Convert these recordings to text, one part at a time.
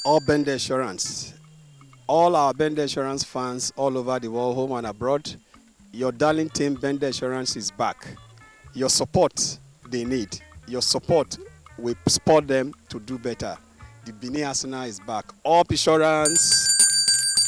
All Bendel Insurance, all our Bendel Insurance fans all over the world, home and abroad, your darling team Bendel Insurance is back. Your support they need. Your support will spur them to do better. The Benin Arsenal is back. All Insurance.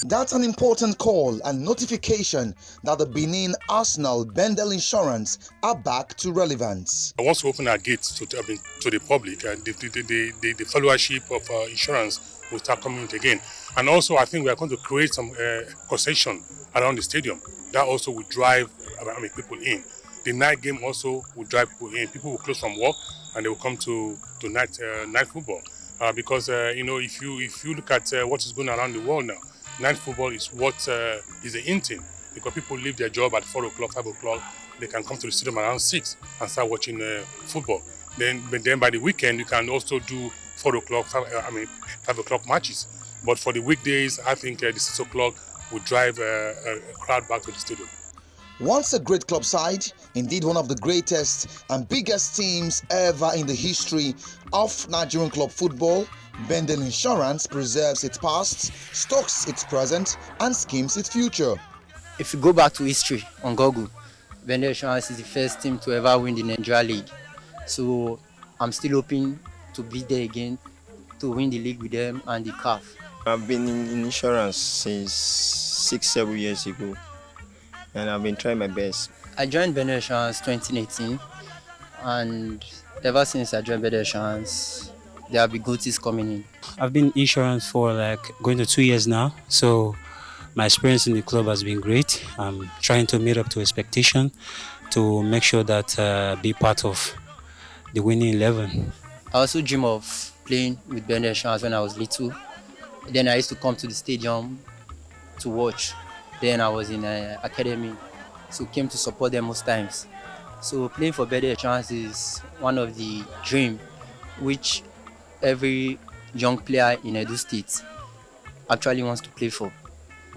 That's an important call and notification that the Benin Arsenal Bendel Insurance are back to relevance. Once we open our gates to the public, the followership of insurance will start coming in again. And also, I think we are going to create some concession around the stadium. That also will drive people in. The night game also will drive people in. People will close from work and they will come to night football. Because if you look at what is going on around the world now, night football is what is the in thing, because people leave their job at 4 o'clock, 5 o'clock. They can come to the stadium around 6 and start watching football. Then by the weekend, you can also do 4 o'clock, 5 o'clock matches. But for the weekdays, I think the 6 o'clock will drive a crowd back to the stadium. Once a great club side, indeed one of the greatest and biggest teams ever in the history of Nigerian club football, Bendel Insurance preserves its past, stocks its present, and schemes its future. If you go back to history on Google, Bendel Insurance is the first team to ever win the Nigeria League. So I'm still hoping to be there again to win the league with them and the CAF. I've been in insurance since 6-7 years ago, and I've been trying my best. I joined Bendel Insurance 2018, and ever since I joined Bendel Insurance, there have been good things coming in. I've been in insurance for going to 2 years now, so my experience in the club has been great. I'm trying to meet up to expectation to make sure that be part of the winning 11. I also dream of playing with Bendel Insurance when I was little. Then I used to come to the stadium to watch. Then I was in an academy, so came to support them most times. So playing for Bendel Insurance is one of the dreams which every young player in Edo State actually wants to play for.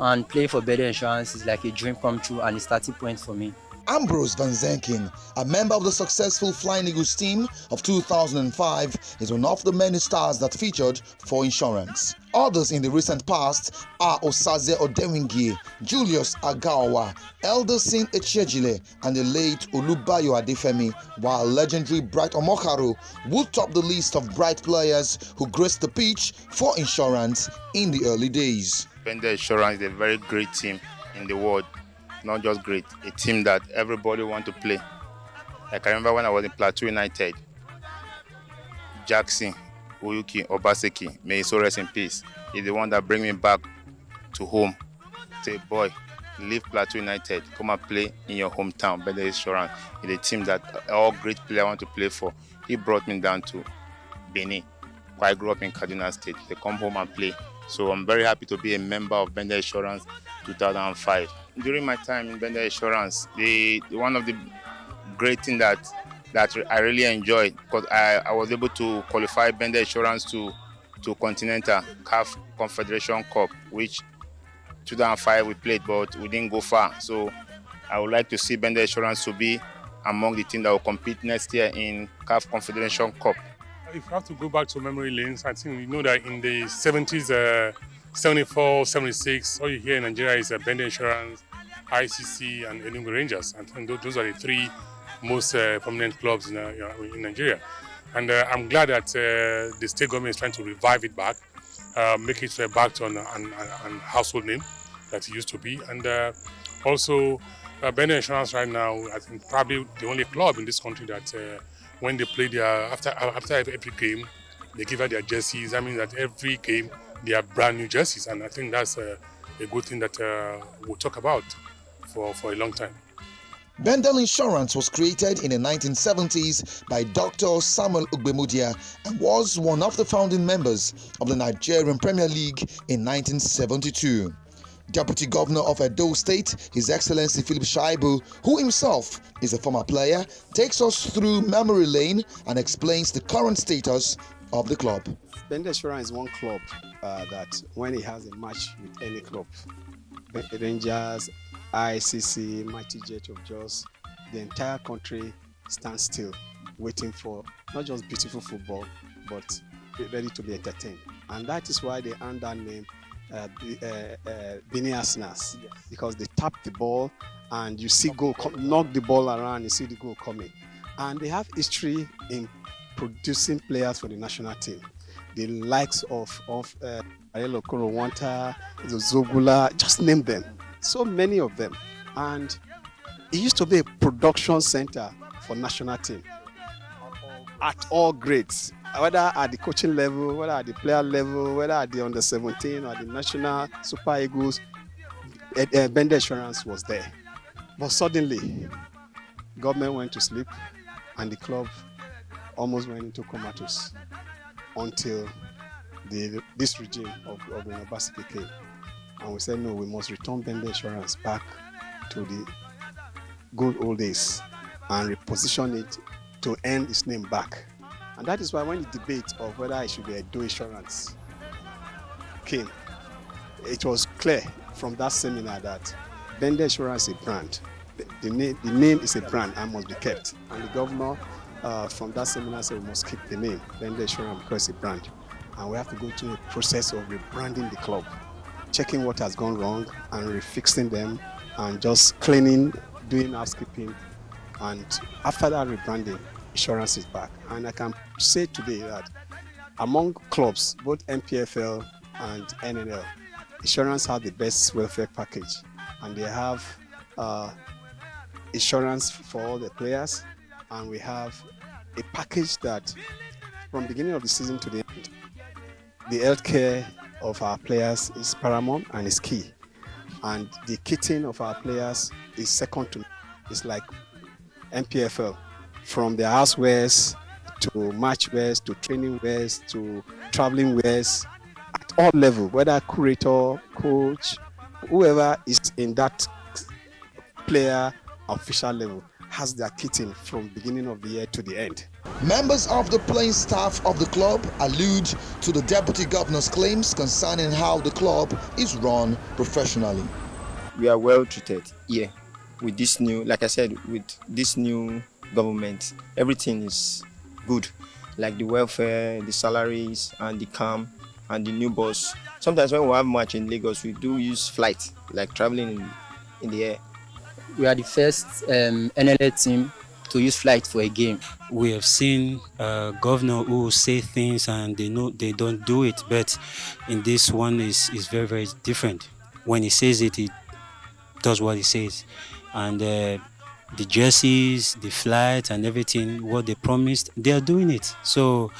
And playing for Bendel Insurance is like a dream come true and a starting point for me. Ambrose Van Zenken, a member of the successful Flying Eagles team of 2005, is one of the many stars that featured for insurance. Others in the recent past are Osaze Odewingie, Julius Agawa, Elderson Echejile, and the late Olubayo Adefemi, while legendary Bright Omokaro would top the list of bright players who graced the pitch for insurance in the early days. Bendel Insurance is a very great team in the world. Not just great, a team that everybody wants to play. Like I remember when I was in Plateau United, Jackson Oyuki Obaseki, may he so rest in peace, is the one that bring me back to home. Say, boy, leave Plateau United, come and play in your hometown. Bendel Insurance is a team that all great players want to play for. He brought me down to Benin. I grew up in Kaduna State. They come home and play. So I'm very happy to be a member of Bendel Insurance 2005. During my time in Bendel Insurance, one of the great things that I really enjoyed, because I was able to qualify Bendel Insurance to Continental CAF Confederation Cup, which 2005 we played, but we didn't go far. So I would like to see Bendel Insurance to be among the teams that will compete next year in CAF Confederation Cup. If you have to go back to memory lanes, I think you know that in the 70s, 74, 76, all you hear in Nigeria is Bendel Insurance, ICC, and Enugu Rangers. And those are the three most prominent clubs in Nigeria. And I'm glad that the state government is trying to revive it back, make it back to an household name that it used to be. And also, Bendel Insurance right now, I think probably the only club in this country that when they play after every game, they give out their jerseys. I mean that every game they have brand new jerseys, and I think that's a good thing that we'll talk about for a long time. Bendel Insurance was created in the 1970s by Dr. Samuel Ugbemudia and was one of the founding members of the Nigerian Premier League in 1972. Deputy Governor of Edo State, His Excellency Philip Shaibu, who himself is a former player, takes us through memory lane and explains the current status of the club. Bendel Insurance is one club that when it has a match with any club, Rangers, ICC, Mighty Jet of Jos, the entire country stands still, waiting for not just beautiful football, but ready to be entertained. And that is why they earned that name, Benin Arsenals, because they tap the ball and you see goal, knock the ball around, you see the goal coming. And they have history in producing players for the national team. The likes of Ariel Okorowanta, Zogula, just name them. So many of them. And it used to be a production center for national team at all grades, whether at the coaching level, whether at the player level, whether at the under 17 or the national Super Eagles. Bendel Insurance was there. But suddenly, government went to sleep and the club almost went into comatose until this regime of Obaseki came. And we said, no, we must return Bendel Insurance back to the good old days and reposition it to earn its name back. And that is why when the debate of whether it should be a Edo Insurance came, it was clear from that seminar that Bendel Insurance is a brand. The name is a brand and must be kept. And the governor from that seminar said we must keep the name Bendel Insurance because it's a brand. And we have to go through a process of rebranding the club, checking what has gone wrong and refixing them and just cleaning, doing housekeeping. And after that rebranding, insurance is back. And I can say today that among clubs, both MPFL and NNL, insurance have the best welfare package. And they have insurance for all the players. And we have a package that from beginning of the season to the end, the healthcare of our players is paramount and is key. And the kitting of our players is second to none. It's like MPFL, from their housewares to match wears to training wears to traveling wears at all levels, whether curator, coach, whoever is in that player official level has their kitting from beginning of the year to the end. Members of the playing staff of the club allude to the deputy governor's claims concerning how the club is run professionally. We are well treated here with this new, like I said, with this new government. Everything is good, like the welfare, the salaries, and the camp, and the new bus. Sometimes when we have match in Lagos, we do use flight, like traveling in the air. We are the first NLA team to use flight for a game. We have seen governor who say things and they know they don't do it, but in this one is very, very different. When he says it, he does what he says. And the jerseys, the flight and everything, what they promised, they are doing it. So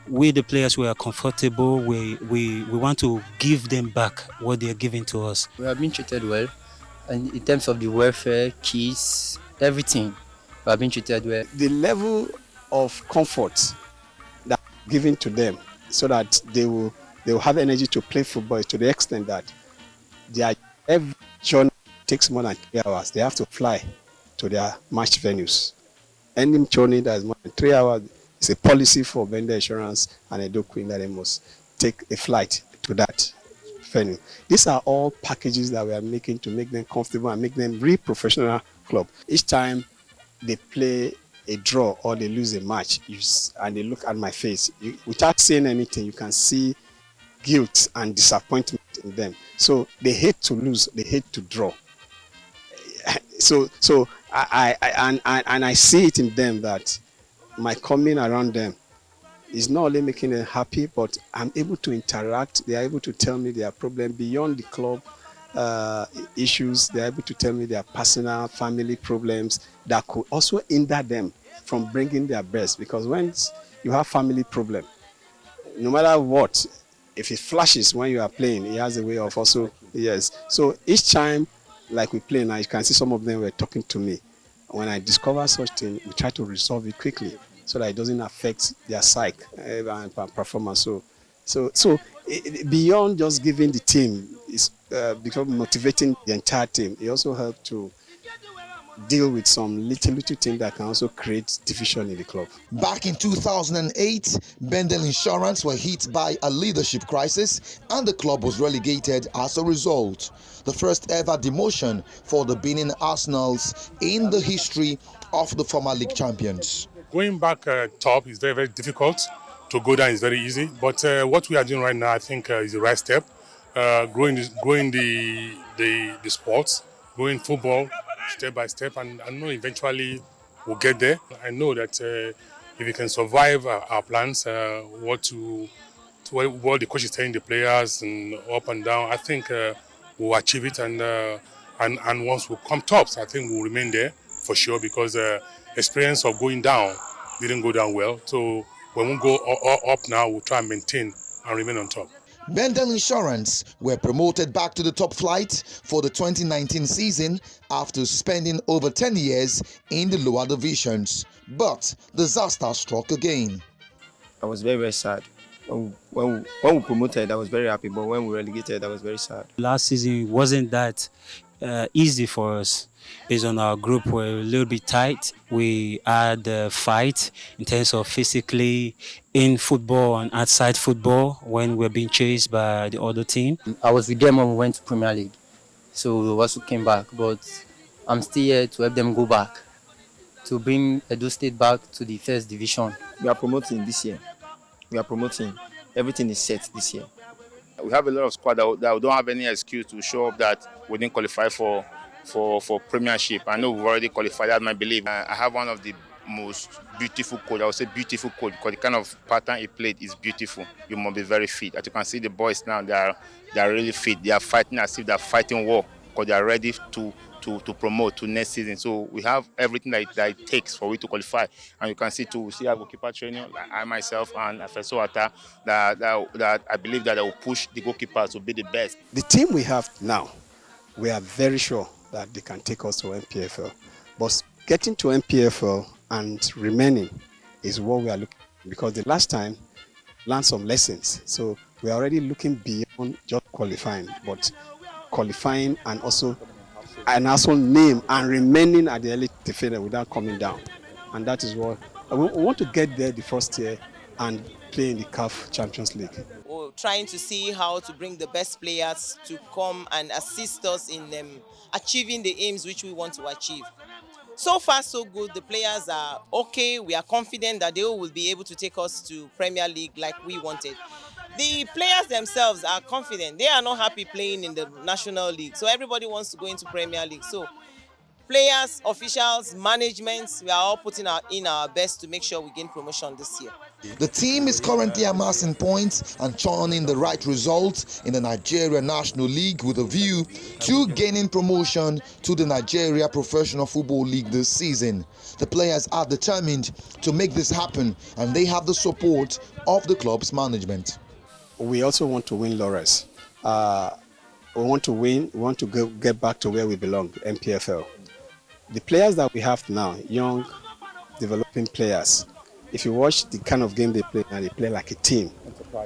we, the players, we are comfortable. We want to give them back what they are giving to us. We have been treated well. And in terms of the welfare, keys, everything, we have been treated well. The level of comfort that given to them so that they will have energy to play football is to the extent that every journey takes more than 3 hours. They have to fly to their match venues. Any journey that is more than 3 hours is a policy for Bendel Insurance and Edo Queen that they must take a flight to that venue. These are all packages that we are making to make them comfortable and make them real professional club. Each time they play a draw or they lose a match and they look at my face, without saying anything, you can see guilt and disappointment in them. So they hate to lose, they hate to draw. So I see it in them that my coming around them is not only making them happy, but I'm able to interact. They are able to tell me their problem beyond the club issues. They are able to tell me their personal family problems that could also hinder them from bringing their best. Because when you have family problem, no matter what, if it flashes when you are playing, it has a way of also, yes. So each time, like we play now, you can see some of them were talking to me. When I discover such thing, we try to resolve it quickly so that it doesn't affect their psyche and performance. So beyond just giving the team, it's because motivating the entire team. It also helps to deal with some little things that can also create division in the club. Back in 2008, Bendel Insurance were hit by a leadership crisis and the club was relegated as a result. The first ever demotion for the Benin Arsenals in the history of the former league champions. Going back top is very, very difficult to go down is very easy. But what we are doing right now, I think, is the right step. Growing the sports, growing football step by step, and I know eventually we'll get there. I know that if we can survive our plans, what the coach is telling the players and up and down, I think we'll achieve it. And once we come tops, I think we'll remain there for sure, because experience of going down didn't go down well. So when we go up now, we'll try and maintain and remain on top. Bendel Insurance were promoted back to the top flight for the 2019 season after spending over 10 years in the lower divisions. But disaster struck again. I was very, very sad. When we promoted, I was very happy, but when we relegated, I was very sad. Last season wasn't that easy for us. Based on our group, we're a little bit tight. We had a fight in terms of physically in football and outside football when we're being chased by the other team. I was with them when we went to Premier League, so we also came back. But I'm still here to help them go back, to bring Edo State back to the first division. We are promoting this year. We are promoting. Everything is set this year. We have a lot of squad that don't have any excuse to show up that we didn't qualify for Premiership. I know we've already qualified, that's my belief. I have one of the most beautiful coach. I would say beautiful coach, because the kind of pattern he played is beautiful. You must be very fit. As you can see, the boys now, they are really fit. They are fighting as if they're fighting war, because they are ready to promote to next season. So we have everything that it takes for we to qualify. And you can see too, we see our goalkeeper training, like I myself and Afeso Ata, that I believe that I will push the goalkeeper to be the best. The team we have now, we are very sure that they can take us to MPFL. But getting to MPFL and remaining is what we are looking for, because the last time learned some lessons. So we are already looking beyond just qualifying, but qualifying and also name and remaining at the elite defender without coming down. And that is what we want to get there the first year and play in the CAF Champions League. We're trying to see how to bring the best players to come and assist us in achieving the aims which we want to achieve. So far, so good. The players are okay. We are confident that they will be able to take us to Premier League like we wanted. The players themselves are confident. They are not happy playing in the National League. So everybody wants to go into Premier League. So players, officials, management, we are all putting in our best to make sure we gain promotion this year. The team is currently amassing points and churning the right results in the Nigeria National League with a view to gaining promotion to the Nigeria Professional Football League this season. The players are determined to make this happen, and they have the support of the club's management. We also want to win laurels. We want to win. We want to get back to where we belong, MPFL. The players that we have now, young, developing players, if you watch the kind of game they play now, they play like a team,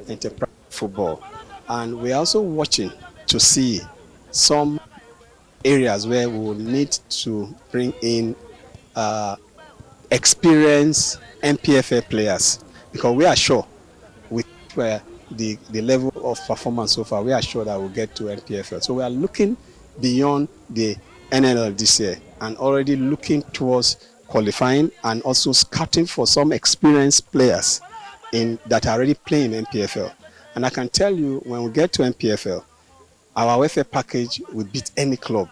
enterprise football. And we're also watching to see some areas where we will need to bring in experienced MPFL players, because we are sure with the level of performance so far, we are sure that we'll get to MPFL. So we are looking beyond the NNL this year and already looking towards qualifying and also scouting for some experienced players that are already playing MPFL. And I can tell you, when we get to MPFL, our welfare package will beat any club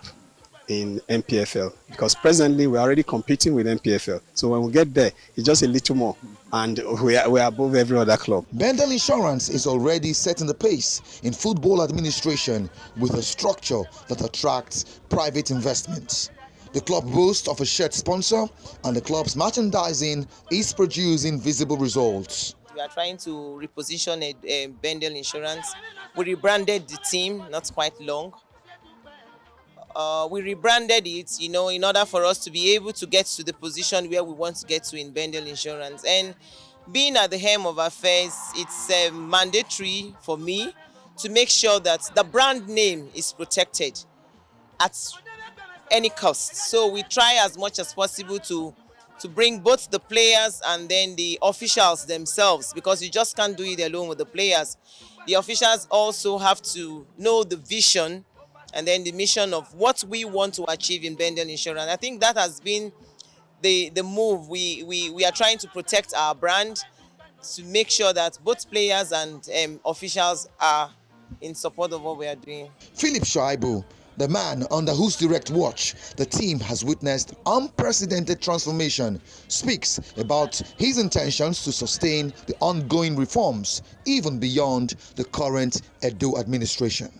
in MPFL, because presently we're already competing with MPFL. So when we get there, it's just a little more, and we are above every other club. Bendel Insurance is already setting the pace in football administration with a structure that attracts private investments. The club boasts of a shirt sponsor, and the club's merchandising is producing visible results. We are trying to reposition a Bendel Insurance. We rebranded the team not quite long. We rebranded it, in order for us to be able to get to the position where we want to get to in Bendel Insurance. And being at the helm of affairs, it's mandatory for me to make sure that the brand name is protected at any cost. So we try as much as possible to bring both the players and then the officials themselves, because you just can't do it alone with the players. The officials also have to know the vision and then the mission of what we want to achieve in Bendel Insurance. I think that has been the move. We are trying to protect our brand to make sure that both players and officials are in support of what we are doing. Philip Shaibu, the man under whose direct watch the team has witnessed unprecedented transformation, speaks about his intentions to sustain the ongoing reforms even beyond the current Edo administration.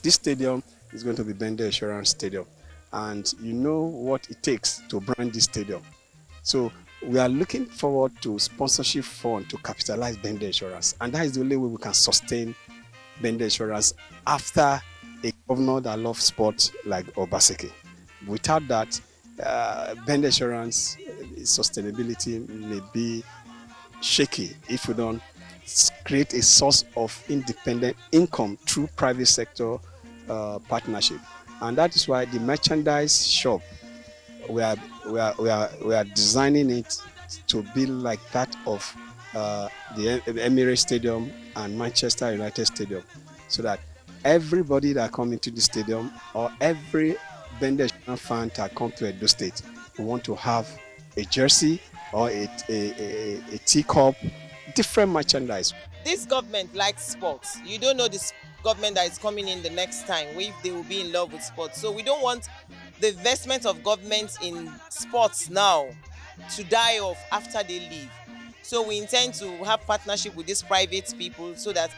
This stadium is going to be Bendel Insurance Stadium, and you know what it takes to brand this stadium. So we are looking forward to sponsorship fund to capitalize Bendel Insurance, and that is the only way we can sustain Bendel Insurance after a governor that loves sport like Obaseki. Without that, Bendel Insurance sustainability may be shaky if we don't create a source of independent income through private sector partnership. And that is why the merchandise shop, we are designing it to be like that of the Emirates Stadium and Manchester United Stadium, so that everybody that come into the stadium or every Bendel fan that come to Edo State will want to have a jersey or a teacup, different merchandise. This government likes sports. You don't know this government that is coming in the next time, if they will be in love with sports. So we don't want the investment of government in sports now to die off after they leave. So we intend to have partnership with these private people so that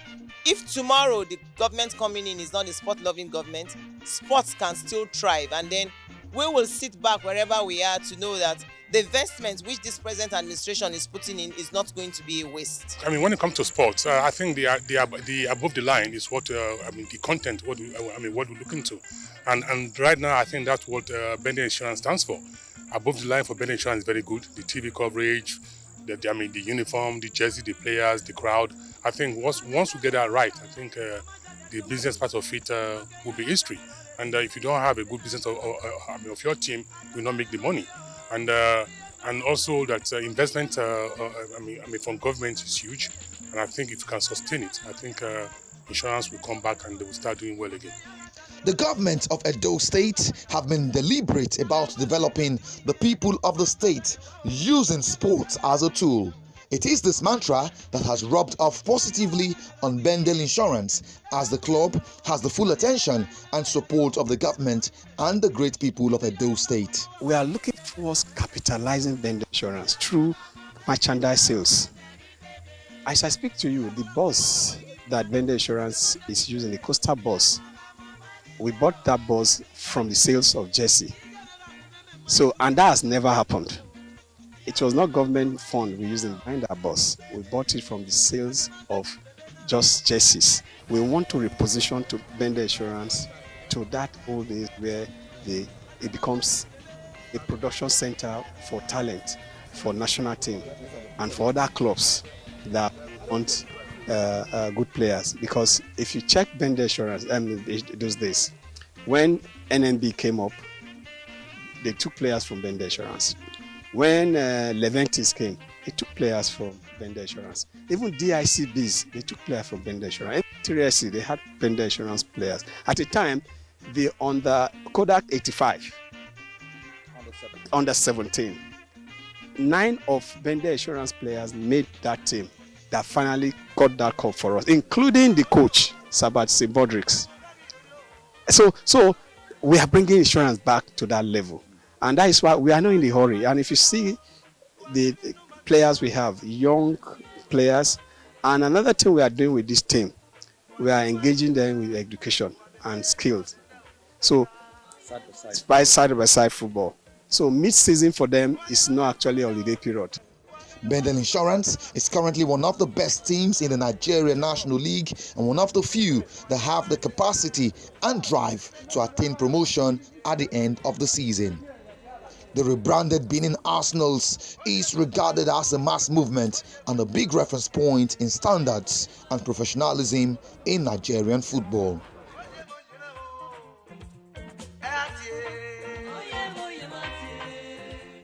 if tomorrow the government coming in is not a sport-loving government, sports can still thrive, and then we will sit back wherever we are to know that the investment which this present administration is putting in is not going to be a waste. I mean, when it comes to sports, I think the above the line is what the content. What we're looking to, and right now I think that's what Bendel Insurance stands for. Above the line for Bendel Insurance is very good. The TV coverage, the uniform, the jersey, the players, the crowd. I think once we get that right, I think the business part of it will be history. And if you don't have a good business of your team, you will not make the money. And also that investment from government is huge, and I think if you can sustain it, I think insurance will come back and they will start doing well again. The government of Edo State have been deliberate about developing the people of the state using sports as a tool. It is this mantra that has rubbed off positively on Bendel Insurance, as the club has the full attention and support of the government and the great people of Edo State. We are looking towards capitalizing Bendel Insurance through merchandise sales. As I speak to you, the bus that Bendel Insurance is using, the coaster bus, we bought that bus from the sales of jersey. And that has never happened. It was not government fund we used in buying that bus. We bought it from the sales of just jerseys. We want to reposition to Bendel Insurance to that old days where it becomes a production center for talent, for national team, and for other clubs that want good players. Because if you check Bendel Insurance, those days, when NMB came up, they took players from Bendel Insurance. When Leventis came, they took players from Bendel Insurance. Even DICBs, they took players from Bendel Insurance. Seriously, they had Bendel Insurance players. At the time, on the Kodak 85, under 17, 9 of Bendel Insurance players made that team that finally got that cup for us, including the coach, Sabat Simbodrix. So we are bringing insurance back to that level. And that is why we are not in a hurry. And if you see the players we have, young players, and another thing we are doing with this team, we are engaging them with education and skills. So side by side football. So mid-season for them is not actually a holiday period. Bendel Insurance is currently one of the best teams in the Nigeria National League and one of the few that have the capacity and drive to attain promotion at the end of the season. The rebranded Benin Arsenals is regarded as a mass movement and a big reference point in standards and professionalism in Nigerian football.